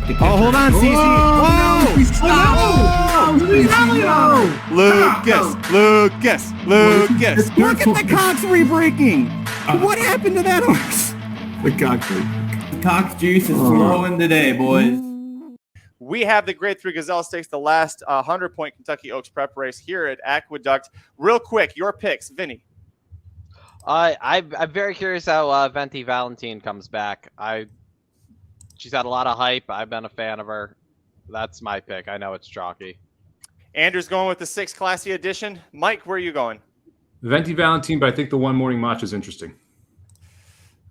Oh, hold on, Cece. Lucas. Look at the cocks re-breaking. What happened to that horse? The cock juice is flowing today, boys. We have the Grade 3 Gazelle Stakes, the last 100-point Kentucky Oaks prep race here at Aqueduct. Real quick, your picks, Vinny. I'm very curious how Venti Valentine comes back. She's had a lot of hype. I've been a fan of her. That's my pick. I know it's chalky. Andrew's going with the 6 Classy Edition. Mike, where are you going? Venti Valentine, but I think the one morning match is interesting.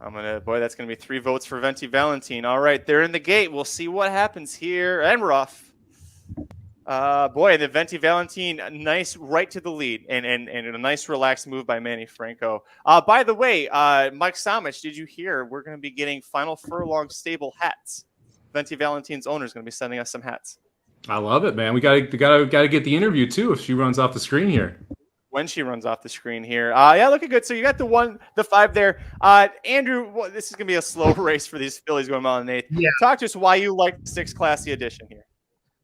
That's gonna be 3 votes for Venti Valentine. All right, they're in the gate. We'll see what happens here. And we're off. The Venti Valentine, nice right to the lead, and a nice relaxed move by Manny Franco. By the way, Mike Somich, did you hear we're gonna be getting Final Furlong stable hats? Venti Valentine's owner is gonna be sending us some hats. I love it, man. We gotta get the interview too if she runs off the screen here. When she runs off the screen here. Looking good. So you got the 5 there. Andrew, this is going to be a slow race for these fillies going mile and eighth. Yeah. Talk to us why you like the 6 Classy Edition here.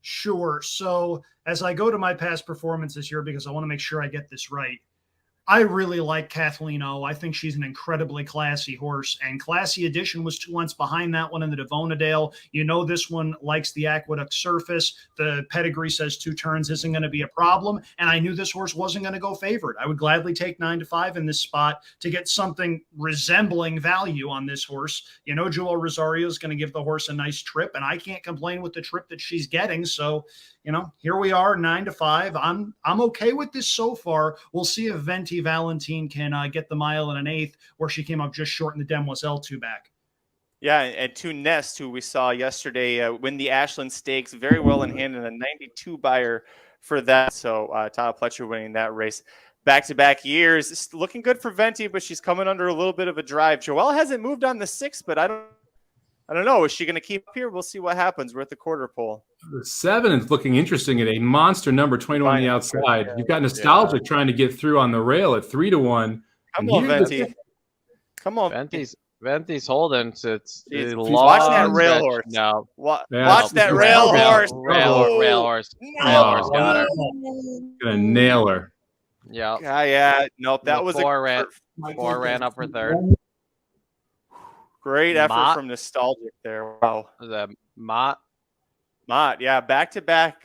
Sure. So as I go to my past performances here, because I want to make sure I get this right, I really like Kathleen O. I think she's an incredibly classy horse, and Classy Edition was 2 lengths behind that one in the Devonadale. You know, this one likes the Aqueduct surface. The pedigree says 2 turns isn't going to be a problem, and I knew this horse wasn't going to go favored. I would gladly take 9-5 in this spot to get something resembling value on this horse. You know, Joel Rosario is going to give the horse a nice trip, and I can't complain with the trip that she's getting. So, you know, here we are, 9-5. I'm okay with this so far. We'll see if Venti Valentine can get the mile and an eighth, where she came up just short in the Demoiselle 2 back. Yeah, and 2 Nest, who we saw yesterday win the Ashland Stakes very well in hand, and a 92 buyer for that. So Tyler Pletcher winning that race. Back-to-back years. It's looking good for Venti, but she's coming under a little bit of a drive. Joelle hasn't moved on the 6, but I don't know. Is she going to keep here? We'll see what happens. We're at the quarter pole. The 7 is looking interesting at a monster number 21 on the outside. Yeah. You've got Nostalgic trying to get through on the rail at 3-1. Come on, Venti. Come on. Venti's holding. It's watch that rail horse. No. Watch that rail horse. Rail horse. No. Rail horse got her. Gonna nail her. Yeah. Yeah. Nope. That was Four ran up for 3rd. Great effort from Nostalgic there. Wow. The Mott. Yeah, back-to-back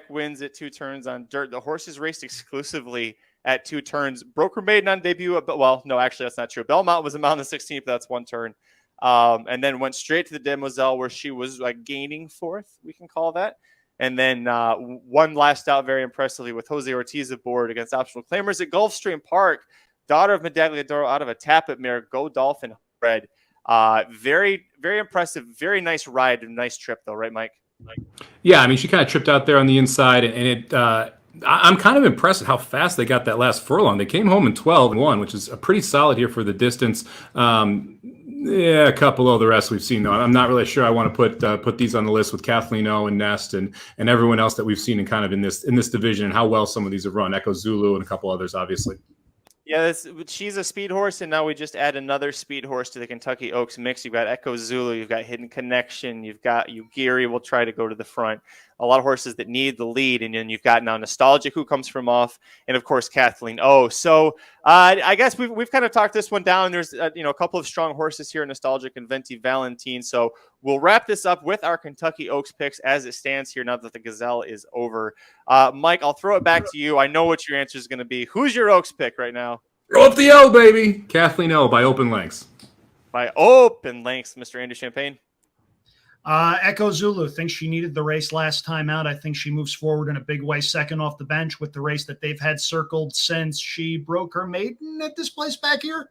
wins at 2 turns on dirt. The horses raced exclusively at 2 turns. Broker Maiden on debut, no, actually that's not true. Belmont was a mile on the 16th. That's 1 turn. And then went straight to the Demoiselle, where she was gaining 4th, we can call that. And then one last out very impressively with Jose Ortiz aboard against optional claimers at Gulfstream Park. Daughter of Medaglia d'Oro out of a Tappet mare, Go Dolphin Red. Very, very impressive. Very nice ride and nice trip, though, right, Mike? Yeah, I mean, she kind of tripped out there on the inside, and I'm kind of impressed at how fast they got that last furlong. They came home in 12-1, which is a pretty solid here for the distance. A couple of the rest we've seen, though. I'm not really sure I want to put these on the list with Kathleen O and Nest and everyone else that we've seen in this division, and how well some of these have run. Echo Zulu and a couple others, obviously. Yeah, she's a speed horse, and now we just add another speed horse to the Kentucky Oaks mix. You've got Echo Zulu, you've got Hidden Connection, you've got Ugiri will try to go to the front. A lot of horses that need the lead, and then you've got now Nostalgic, who comes from off, and of course Kathleen O. So I guess we've kind of talked this one down. There's a couple of strong horses here, Nostalgic and Venti Valentine. So we'll wrap this up with our Kentucky Oaks picks as it stands here now that the Gazelle is over. Mike, I'll throw it back to you. I know what your answer is going to be. Who's your Oaks pick right now? Roll up the O, baby. Kathleen O by open lengths. By open lengths, Mr. Andy Champagne. Echo Zulu thinks she needed the race last time out. I think she moves forward in a big way, second off the bench with the race that they've had circled since she broke her maiden at this place back here.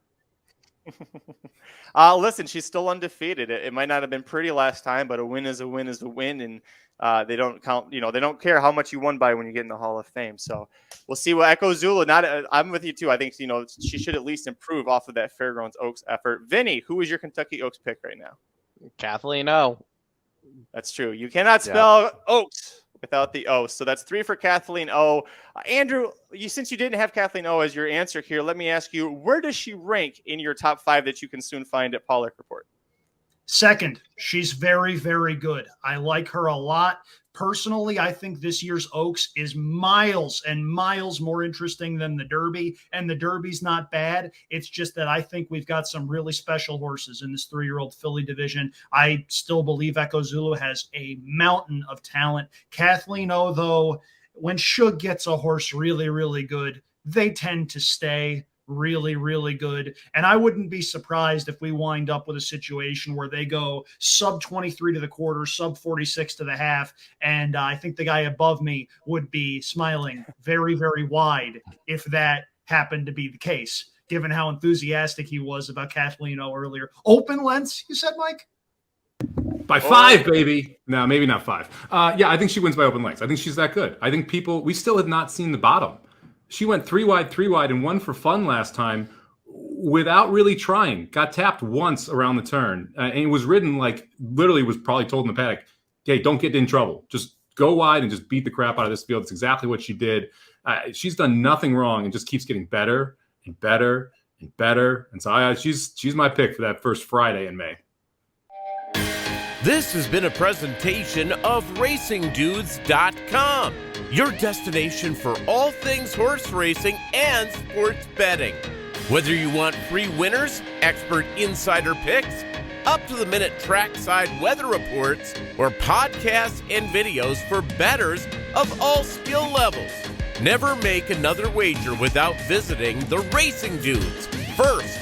Listen, she's still undefeated. It might not have been pretty last time, but a win is a win is a win, and they don't count. They don't care how much you won by when you get in the Hall of Fame. So we'll see what Echo Zulu. I'm with you too. I think she should at least improve off of that Fairgrounds Oaks effort. Vinny, who is your Kentucky Oaks pick right now? Kathleen O. That's true. You cannot spell Oaks without the O. So that's 3 for Kathleen O. Andrew, since you didn't have Kathleen O as your answer here, let me ask you, where does she rank in your top 5 that you can soon find at Pollock Report? Second, she's very, very good. I like her a lot. Personally, I think this year's Oaks is miles and miles more interesting than the Derby, and the Derby's not bad. It's just that I think we've got some really special horses in this 3-year-old filly division. I still believe Echo Zulu has a mountain of talent. Kathleen O, though, when Shug gets a horse really, really good, they tend to stay really, really good. And I wouldn't be surprised if we wind up with a situation where they go sub 23 to the quarter, sub 46 to the half. And I think the guy above me would be smiling very, very wide if that happened to be the case, given how enthusiastic he was about Kathleen O earlier. Open lengths, you said, Mike? By 5, baby. No, maybe not 5. Yeah, I think she wins by open lengths. I think she's that good. I think we still have not seen the bottom. She went 3 wide, and 1 for fun last time without really trying. Got tapped once around the turn. And it was ridden like literally was probably told in the paddock, hey, don't get in trouble. Just go wide and just beat the crap out of this field. It's exactly what she did. She's done nothing wrong and just keeps getting better and better and better. And so she's my pick for that first Friday in May. This has been a presentation of RacingDudes.com, your destination for all things horse racing and sports betting. Whether you want free winners, expert insider picks, up-to-the-minute trackside weather reports, or podcasts and videos for bettors of all skill levels, never make another wager without visiting the Racing Dudes. First,